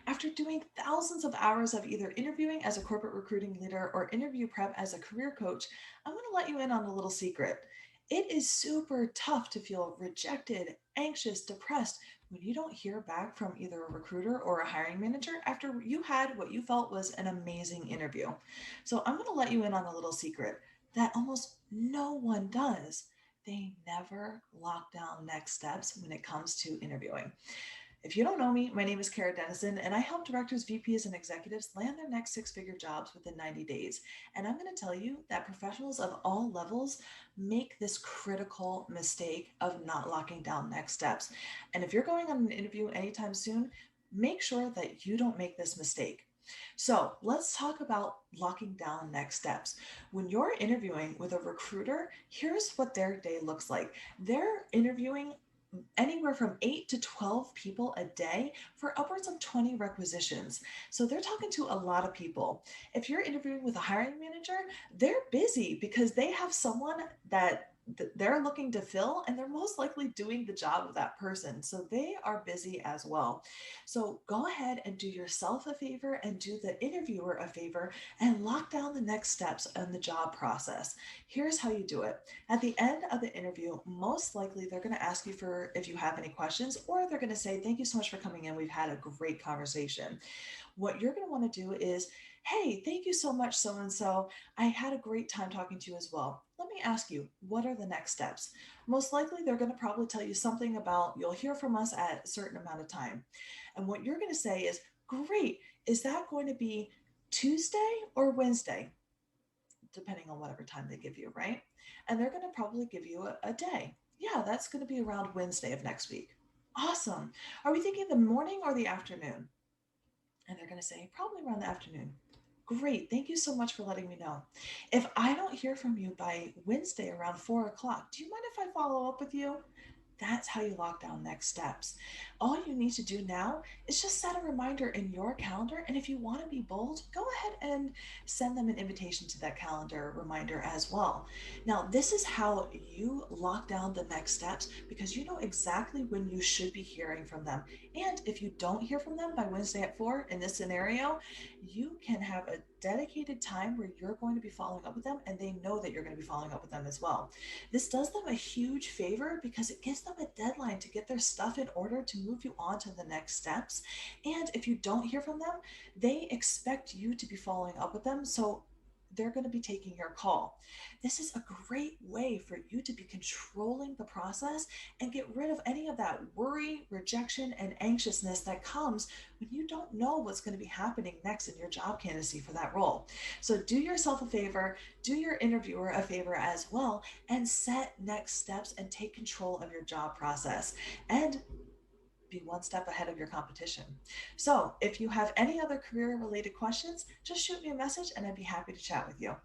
After doing thousands of hours of either interviewing as a corporate recruiting leader or interview prep as a career coach, I'm going to let you in on a little secret. It is super tough to feel rejected, anxious, depressed when you don't hear back from either a recruiter or a hiring manager after you had what you felt was an amazing interview. So I'm going to let you in on a little secret that almost no one does. They never lock down next steps when it comes to interviewing. If you don't know me, my name is Dennison, and I help directors, VPs, and executives land their next six-figure jobs within 90 days. And I'm going to tell you that professionals of all levels make this critical mistake of not locking down next steps. And if you're going on an interview anytime soon, make sure that you don't make this mistake. So let's talk about locking down next steps. When you're interviewing with a recruiter, here's what their day looks like. They're interviewing anywhere from 8 to 12 people a day for upwards of 20 requisitions. So they're talking to a lot of people. If you're interviewing with a hiring manager, they're busy because they have someone that they're looking to fill, and they're most likely doing the job of that person. So they are busy as well. So go ahead and do yourself a favor and do the interviewer a favor and lock down the next steps in the job process. Here's how you do it. At the end of the interview, most likely they're going to ask you for if you have any questions, or they're going to say, "Thank you so much for coming in. We've had a great conversation." What you're going to want to do is, "Hey, thank you so much, so and so. I had a great time talking to you as well. Let me ask you, what are the next steps?" Most likely, they're going to probably tell you something about, "You'll hear from us at a certain amount of time." And what you're going to say is, "Great. Is that going to be Tuesday or Wednesday?" Depending on whatever time they give you, right? And they're going to probably give you a day. "Yeah, that's going to be around Wednesday of next week." "Awesome. Are we thinking the morning or the afternoon?" And they're going to say, "Probably around the afternoon." "Great. Thank you so much for letting me know. If I don't hear from you by Wednesday around 4 o'clock, do you mind if I follow up with you?" That's how you lock down next steps. All you need to do now is just set a reminder in your calendar. And if you want to be bold, go ahead and send them an invitation to that calendar reminder as well. Now, this is how you lock down the next steps because you know exactly when you should be hearing from them. And if you don't hear from them by Wednesday at 4 in this scenario, you can have a dedicated time where you're going to be following up with them, and they know that you're going to be following up with them as well. This does them a huge favor because it gives them a deadline to get their stuff in order to move you on to the next steps. And if you don't hear from them, they expect you to be following up with them. So they're going to be taking your call. This is a great way for you to be controlling the process and get rid of any of that worry, rejection, and anxiousness that comes when you don't know what's going to be happening next in your job candidacy for that role. So do yourself a favor, do your interviewer a favor as well, and set next steps and take control of your job process. And be one step ahead of your competition. So, if you have any other career related questions, just shoot me a message and I'd be happy to chat with you.